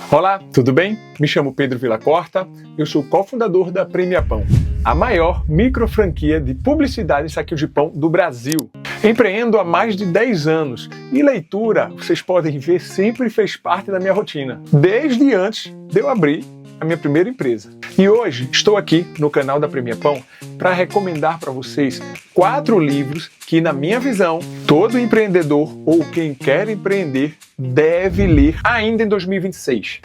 Olá, tudo bem? Me chamo Pedro Villacorta, eu sou cofundador da Premia Pão, a maior microfranquia de publicidade em saquinho de pão do Brasil. Empreendo há mais de 10 anos e leitura, vocês podem ver, sempre fez parte da minha rotina, desde antes de eu abrir a minha primeira empresa. E hoje estou aqui no canal da Premia Pão para recomendar para vocês 4 livros que, na minha visão, todo empreendedor ou quem quer empreender deve ler ainda em 2026.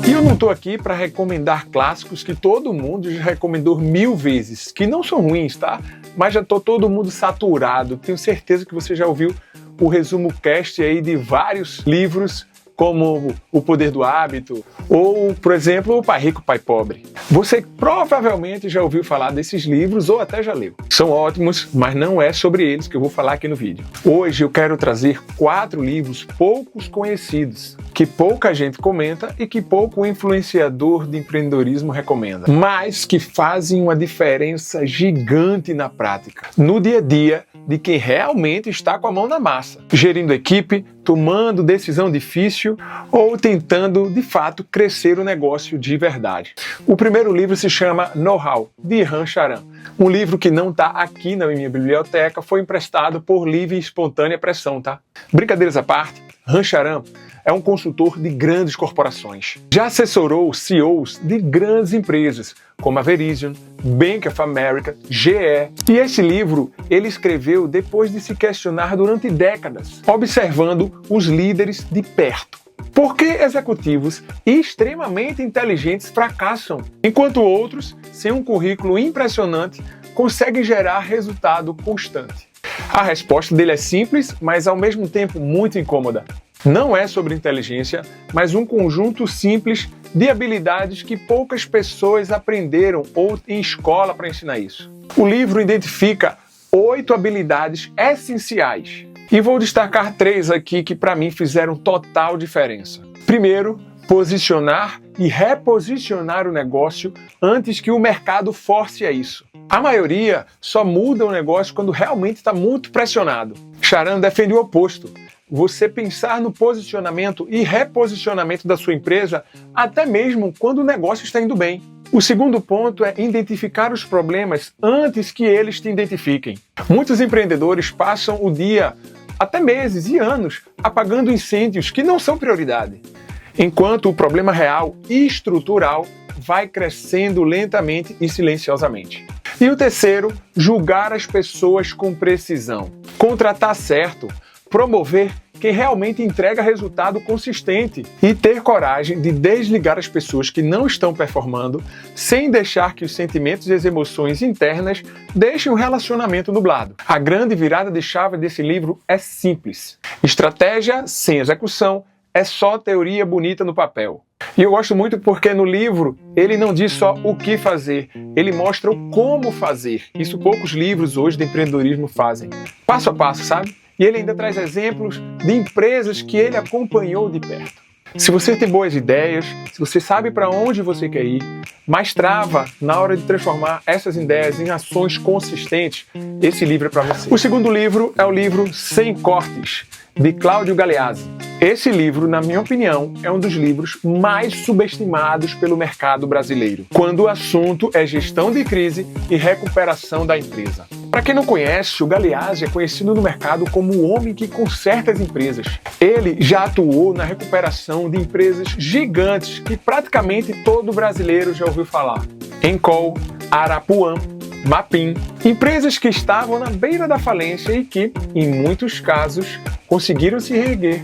E eu não estou aqui para recomendar clássicos que todo mundo já recomendou 1000 vezes, que não são ruins, tá? Mas já estou todo mundo saturado. Tenho certeza que você já ouviu o resumo cast aí de vários livros, como O Poder do Hábito, ou, por exemplo, O Pai Rico, Pai Pobre. Você provavelmente já ouviu falar desses livros ou até já leu. São ótimos, mas não é sobre eles que eu vou falar aqui no vídeo. Hoje eu quero trazer 4 livros poucos conhecidos, que pouca gente comenta e que pouco influenciador de empreendedorismo recomenda, mas que fazem uma diferença gigante na prática, no dia a dia de quem realmente está com a mão na massa, gerindo equipe, tomando decisão difícil ou tentando, de fato, crescer o negócio de verdade. O primeiro livro se chama Know-How, de Iram Charan. Um livro que não está aqui na minha biblioteca, foi emprestado por livre e espontânea pressão, tá? Brincadeiras à parte, Iram Charan é um consultor de grandes corporações. Já assessorou CEOs de grandes empresas, como a Verizon, Bank of America, GE. E esse livro ele escreveu depois de se questionar durante décadas, observando os líderes de perto. Por que executivos extremamente inteligentes fracassam, enquanto outros, sem um currículo impressionante, conseguem gerar resultado constante? A resposta dele é simples, mas ao mesmo tempo muito incômoda. Não é sobre inteligência, mas um conjunto simples de habilidades que poucas pessoas aprenderam ou em escola para ensinar isso. O livro identifica 8 habilidades essenciais. E vou destacar 3 aqui que para mim fizeram total diferença. Primeiro, posicionar e reposicionar o negócio antes que o mercado force a isso. A maioria só muda o negócio quando realmente está muito pressionado. Charan defende o oposto. Você pensar no posicionamento e reposicionamento da sua empresa até mesmo quando o negócio está indo bem. O segundo ponto é identificar os problemas antes que eles te identifiquem. Muitos empreendedores passam o dia, até meses e anos, apagando incêndios que não são prioridade, enquanto o problema real e estrutural vai crescendo lentamente e silenciosamente. E o terceiro, julgar as pessoas com precisão. Contratar certo, promover quem realmente entrega resultado consistente e ter coragem de desligar as pessoas que não estão performando sem deixar que os sentimentos e as emoções internas deixem o relacionamento nublado. A grande virada de chave desse livro é simples. Estratégia sem execução é só teoria bonita no papel. E eu gosto muito porque no livro ele não diz só o que fazer, ele mostra o como fazer. Isso poucos livros hoje de empreendedorismo fazem. Passo a passo, sabe? E ele ainda traz exemplos de empresas que ele acompanhou de perto. Se você tem boas ideias, se você sabe para onde você quer ir, mas trava na hora de transformar essas ideias em ações consistentes, esse livro é para você. O segundo livro é o livro Sem Cortes, de Cláudio Galeazzi. Esse livro, na minha opinião, é um dos livros mais subestimados pelo mercado brasileiro, quando o assunto é gestão de crise e recuperação da empresa. Para quem não conhece, o Galeazzi é conhecido no mercado como o homem que conserta as empresas. Ele já atuou na recuperação de empresas gigantes que praticamente todo brasileiro já ouviu falar. Encol, Arapuã, Mapim, empresas que estavam na beira da falência e que, em muitos casos, conseguiram se reerguer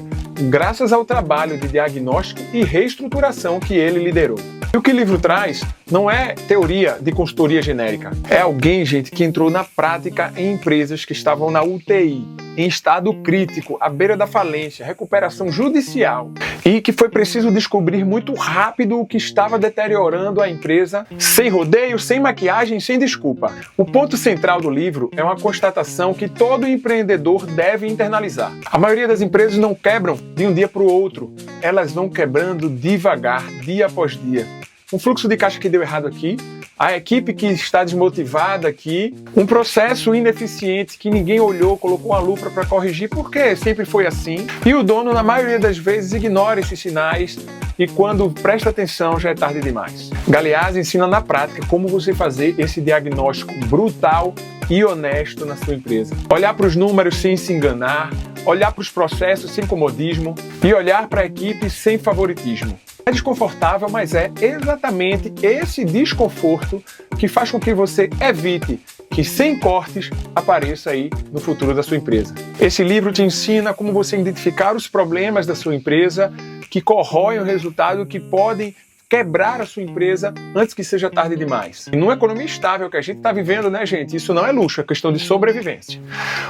graças ao trabalho de diagnóstico e reestruturação que ele liderou. E o que o livro traz não é teoria de consultoria genérica. É alguém, gente, que entrou na prática em empresas que estavam na UTI, em estado crítico, à beira da falência, recuperação judicial, e que foi preciso descobrir muito rápido o que estava deteriorando a empresa, sem rodeio, sem maquiagem, sem desculpa. O ponto central do livro é uma constatação que todo empreendedor deve internalizar. A maioria das empresas não quebram de um dia para o outro, elas vão quebrando devagar, dia após dia. Um fluxo de caixa que deu errado aqui, a equipe que está desmotivada aqui, um processo ineficiente que ninguém olhou, colocou uma lupa para corrigir, porque sempre foi assim. E o dono, na maioria das vezes, ignora esses sinais e quando presta atenção já é tarde demais. Galeazzi ensina na prática como você fazer esse diagnóstico brutal e honesto na sua empresa. Olhar para os números sem se enganar, olhar para os processos sem comodismo e olhar para a equipe sem favoritismo. É desconfortável, mas é exatamente esse desconforto que faz com que você evite que sem cortes apareça aí no futuro da sua empresa. Esse livro te ensina como você identificar os problemas da sua empresa que corroem o resultado, que podem quebrar a sua empresa antes que seja tarde demais. E numa economia estável que a gente está vivendo, né, gente? Isso não é luxo, é questão de sobrevivência.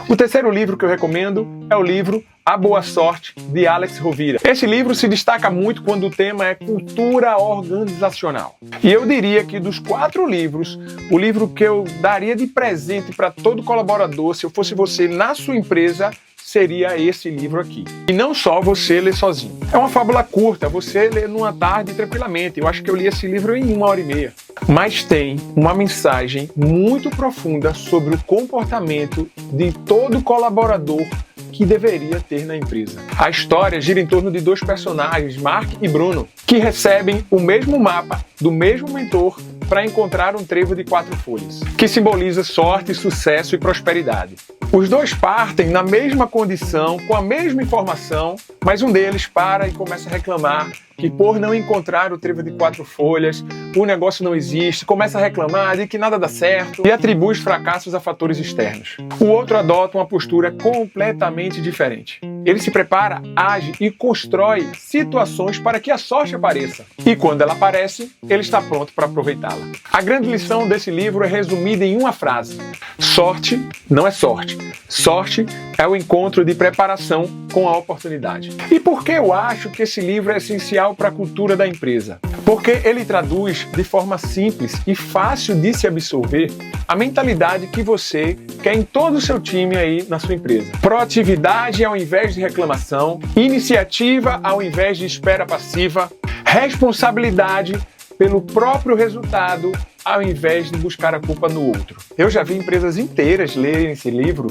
O terceiro livro que eu recomendo é o livro A Boa Sorte, de Alex Rovira. Esse livro se destaca muito quando o tema é cultura organizacional. E eu diria que dos 4 livros, o livro que eu daria de presente para todo colaborador, se eu fosse você na sua empresa, seria esse livro aqui. E não só você ler sozinho. É uma fábula curta, você lê numa tarde tranquilamente. Eu acho que eu li esse livro em 1h30. Mas tem uma mensagem muito profunda sobre o comportamento de todo colaborador que deveria ter na empresa. A história gira em torno de 2 personagens, Mark e Bruno, que recebem o mesmo mapa do mesmo mentor para encontrar um trevo de 4 folhas, que simboliza sorte, sucesso e prosperidade. Os 2 partem na mesma condição, com a mesma informação, mas um deles para e começa a reclamar que por não encontrar o trevo de 4 folhas, o negócio não existe, começa a reclamar de que nada dá certo e atribui os fracassos a fatores externos. O outro adota uma postura completamente diferente. Ele se prepara, age e constrói situações para que a sorte apareça. E quando ela aparece, ele está pronto para aproveitá-la. A grande lição desse livro é resumida em uma frase: sorte não é sorte. Sorte é o encontro de preparação com a oportunidade. E por que eu acho que esse livro é essencial para a cultura da empresa? Porque ele traduz de forma simples e fácil de se absorver a mentalidade que você quer em todo o seu time aí na sua empresa. Proatividade ao invés de reclamação, iniciativa ao invés de espera passiva, responsabilidade pelo próprio resultado ao invés de buscar a culpa no outro. Eu já vi empresas inteiras lerem esse livro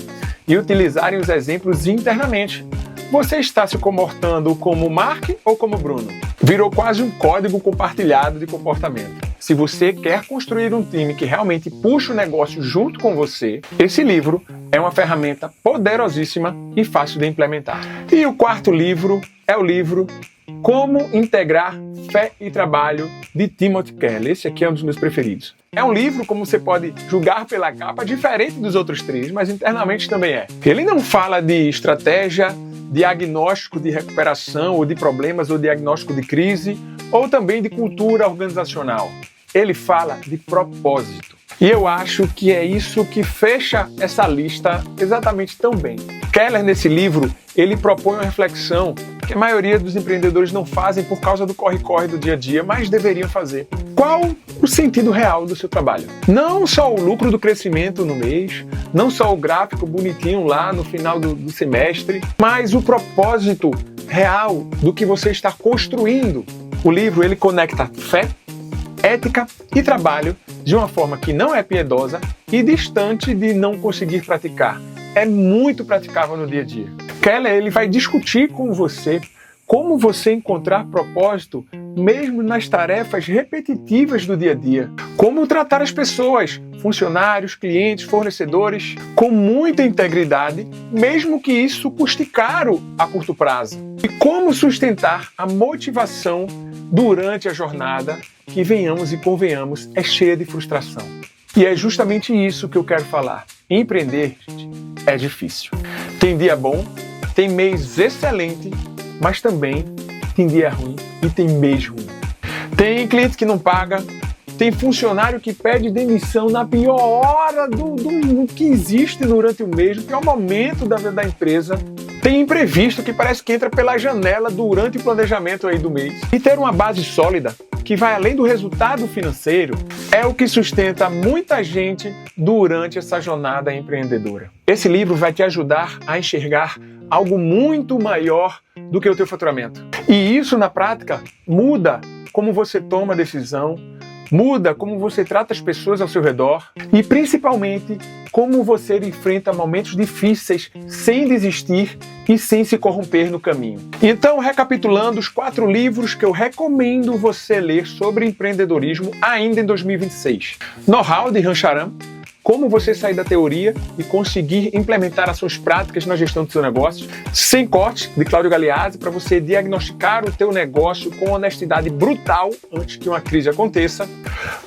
e utilizarem os exemplos internamente. Você está se comportando como Mark ou como Bruno? Virou quase um código compartilhado de comportamento. Se você quer construir um time que realmente puxa o negócio junto com você, esse livro é uma ferramenta poderosíssima e fácil de implementar. E o 4º livro é o livro Como Integrar Fé e Trabalho, de Timothy Keller. Esse aqui é um dos meus preferidos. É um livro, como você pode julgar pela capa, diferente dos outros 3, mas internamente também é. Ele não fala de estratégia, diagnóstico de recuperação ou de problemas ou diagnóstico de crise, ou também de cultura organizacional. Ele fala de propósito. E eu acho que é isso que fecha essa lista exatamente tão bem. Keller, nesse livro, ele propõe uma reflexão que a maioria dos empreendedores não fazem por causa do corre-corre do dia a dia, mas deveriam fazer. Qual o sentido real do seu trabalho? Não só o lucro do crescimento no mês, não só o gráfico bonitinho lá no final do semestre, mas o propósito real do que você está construindo. O livro, ele conecta fé, ética e trabalho de uma forma que não é piedosa e distante de não conseguir praticar. É muito praticável no dia a dia. Keller, ele vai discutir com você como você encontrar propósito mesmo nas tarefas repetitivas do dia a dia. Como tratar as pessoas, funcionários, clientes, fornecedores, com muita integridade, mesmo que isso custe caro a curto prazo. E como sustentar a motivação durante a jornada, que venhamos e convenhamos, é cheia de frustração. E é justamente isso que eu quero falar. Empreender, gente, é difícil. Tem dia bom, tem mês excelente, mas também tem dia ruim e tem mês ruim. Tem cliente que não paga, tem funcionário que pede demissão na pior hora do que existe durante o mês, no pior momento da empresa. Tem imprevisto que parece que entra pela janela durante o planejamento aí do mês. E ter uma base sólida, que vai além do resultado financeiro, é o que sustenta muita gente durante essa jornada empreendedora. Esse livro vai te ajudar a enxergar algo muito maior do que o teu faturamento. E isso, na prática, muda como você toma a decisão, muda como você trata as pessoas ao seu redor e, principalmente, como você enfrenta momentos difíceis sem desistir e sem se corromper no caminho. Então, recapitulando os 4 livros que eu recomendo você ler sobre empreendedorismo ainda em 2026. Know-how, de Rancharam, como você sair da teoria e conseguir implementar as suas práticas na gestão do seu negócio. Sem corte, de Cláudio Galeazzi, para você diagnosticar o teu negócio com honestidade brutal antes que uma crise aconteça.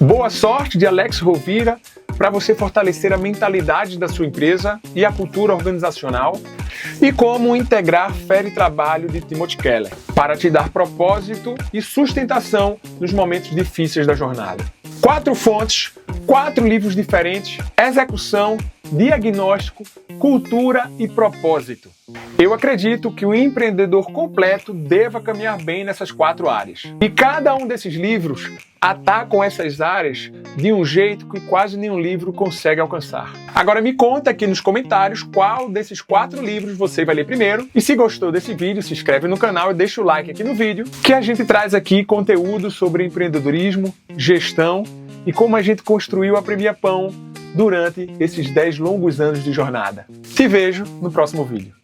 Boa Sorte, de Alex Rovira, para você fortalecer a mentalidade da sua empresa e a cultura organizacional. E Como Integrar Fé e Trabalho, de Timothy Keller, para te dar propósito e sustentação nos momentos difíceis da jornada. 4 fontes, 4 livros diferentes: execução, diagnóstico, cultura e propósito. Eu acredito que o empreendedor completo deva caminhar bem nessas 4 áreas. E cada um desses livros atacam essas áreas de um jeito que quase nenhum livro consegue alcançar. Agora me conta aqui nos comentários qual desses 4 livros você vai ler primeiro. E se gostou desse vídeo, se inscreve no canal e deixa o like aqui no vídeo, que a gente traz aqui conteúdo sobre empreendedorismo, gestão e como a gente construiu a Premia Pão durante esses 10 longos anos de jornada. Te vejo no próximo vídeo.